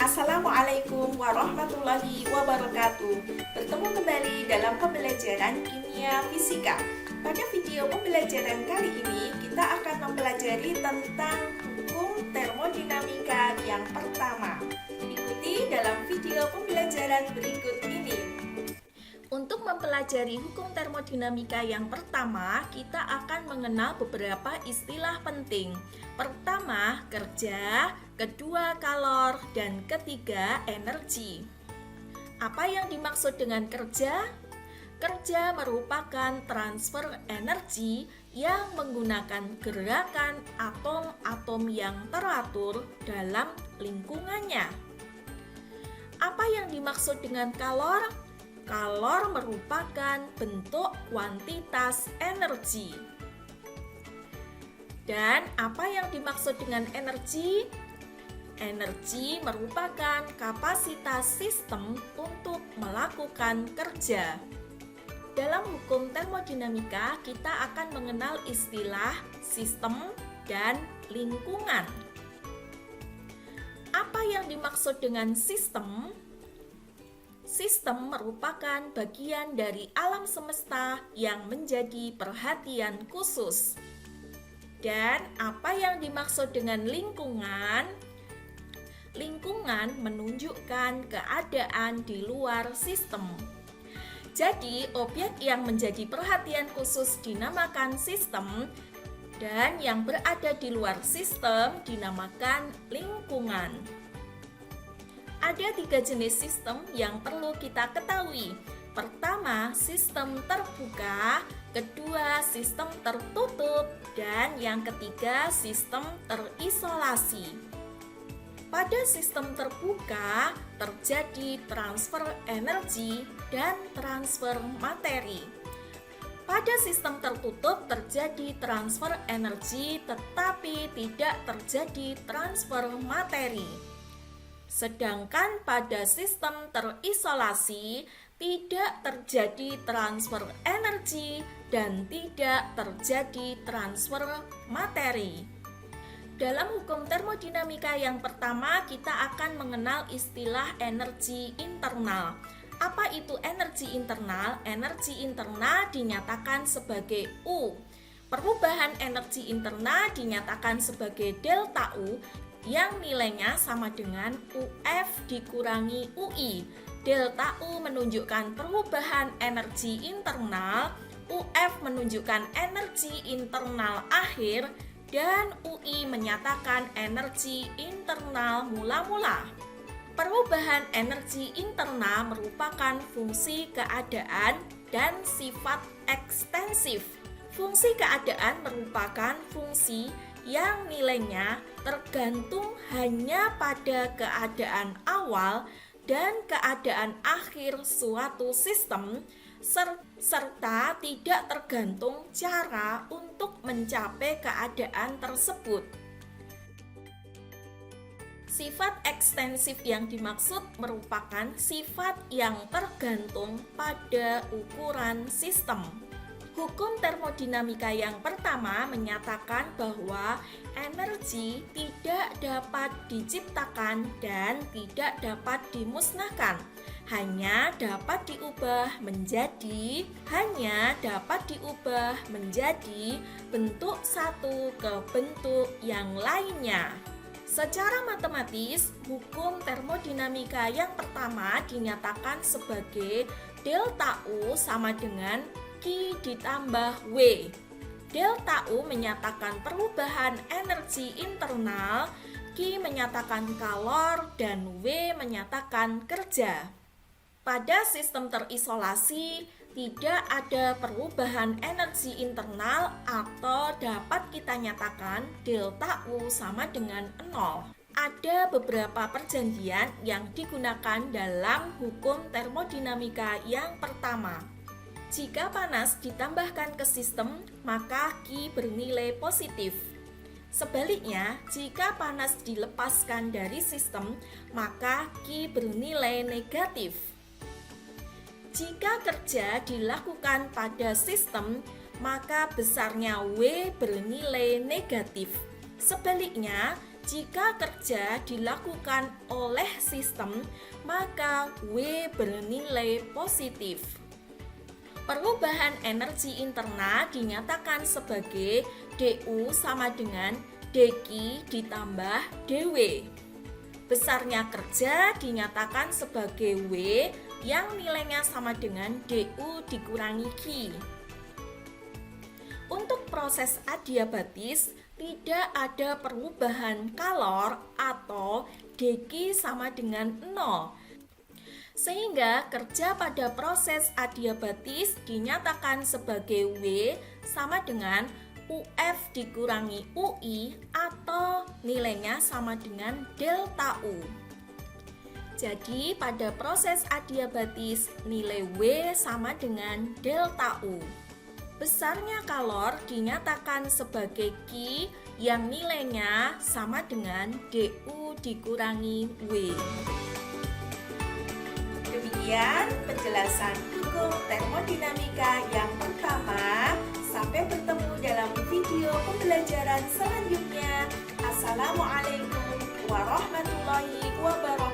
Assalamualaikum warahmatullahi wabarakatuh. Bertemu kembali dalam pembelajaran kimia fisika. Pada video pembelajaran kali ini kita akan mempelajari tentang hukum termodinamika yang pertama. Ikuti dalam video pembelajaran berikut ini. Untuk mempelajari hukum termodinamika yang pertama, kita akan mengenal beberapa istilah penting. Pertama, kerja, kedua, kalor, dan ketiga, energi. Apa yang dimaksud dengan kerja? Kerja merupakan transfer energi yang menggunakan gerakan atom-atom yang teratur dalam lingkungannya. Apa yang dimaksud dengan kalor? Kalor merupakan bentuk kuantitas energi. Dan apa yang dimaksud dengan energi? Energi merupakan kapasitas sistem untuk melakukan kerja. Dalam hukum termodinamika, kita akan mengenal istilah sistem dan lingkungan. Apa yang dimaksud dengan sistem? Sistem merupakan bagian dari alam semesta yang menjadi perhatian khusus. Dan apa yang dimaksud dengan lingkungan? Lingkungan menunjukkan keadaan di luar sistem. Jadi, objek yang menjadi perhatian khusus dinamakan sistem, dan yang berada di luar sistem dinamakan lingkungan. Ada 3 jenis sistem yang perlu kita ketahui. Pertama, sistem terbuka, kedua, sistem tertutup, dan yang ketiga, sistem terisolasi. Pada sistem terbuka, terjadi transfer energi dan transfer materi. Pada sistem tertutup, terjadi transfer energi tetapi tidak terjadi transfer materi. Sedangkan pada sistem terisolasi tidak terjadi transfer energi dan tidak terjadi transfer materi. Dalam hukum termodinamika yang pertama, kita akan mengenal istilah energi internal. Apa itu energi internal? Energi internal dinyatakan sebagai U. Perubahan energi internal dinyatakan sebagai delta U yang nilainya sama dengan UF dikurangi UI. Delta U menunjukkan perubahan energi internal, UF menunjukkan energi internal akhir, dan UI menyatakan energi internal mula-mula. Perubahan energi internal merupakan fungsi keadaan dan sifat ekstensif. Fungsi keadaan merupakan fungsi yang nilainya tergantung hanya pada keadaan awal dan keadaan akhir suatu sistem, serta tidak tergantung cara untuk mencapai keadaan tersebut. Sifat ekstensif yang dimaksud merupakan sifat yang tergantung pada ukuran sistem. Hukum termodinamika yang pertama menyatakan bahwa energi tidak dapat diciptakan dan tidak dapat dimusnahkan, hanya dapat diubah menjadi bentuk satu ke bentuk yang lainnya. Secara matematis, hukum termodinamika yang pertama dinyatakan sebagai delta U sama dengan Q ditambah W. Delta U menyatakan perubahan energi internal, Q menyatakan kalor, dan W menyatakan kerja. Pada sistem terisolasi, tidak ada perubahan energi internal atau dapat kita nyatakan delta U sama dengan 0. Ada beberapa perjanjian yang digunakan dalam hukum termodinamika yang pertama. Jika panas ditambahkan ke sistem, maka Q bernilai positif. Sebaliknya, jika panas dilepaskan dari sistem, maka Q bernilai negatif. Jika kerja dilakukan pada sistem, maka besarnya W bernilai negatif. Sebaliknya, Jika kerja dilakukan oleh sistem, maka W bernilai positif. Perubahan energi internal dinyatakan sebagai DU sama dengan dQ ditambah dW. Besarnya kerja dinyatakan sebagai W yang nilainya sama dengan DU dikurangi Q. Untuk proses adiabatis, tidak ada perubahan kalor atau dQ sama dengan 0. Sehingga kerja pada proses adiabatis dinyatakan sebagai W sama dengan UF dikurangi UI atau nilainya sama dengan delta U. Jadi pada proses adiabatis nilai W sama dengan delta U. Besarnya kalor dinyatakan sebagai Q yang nilainya sama dengan DU dikurangi W. Demikian penjelasan hukum termodinamika yang pertama. Sampai bertemu dalam video pembelajaran selanjutnya. Assalamualaikum warahmatullahi wabarakatuh.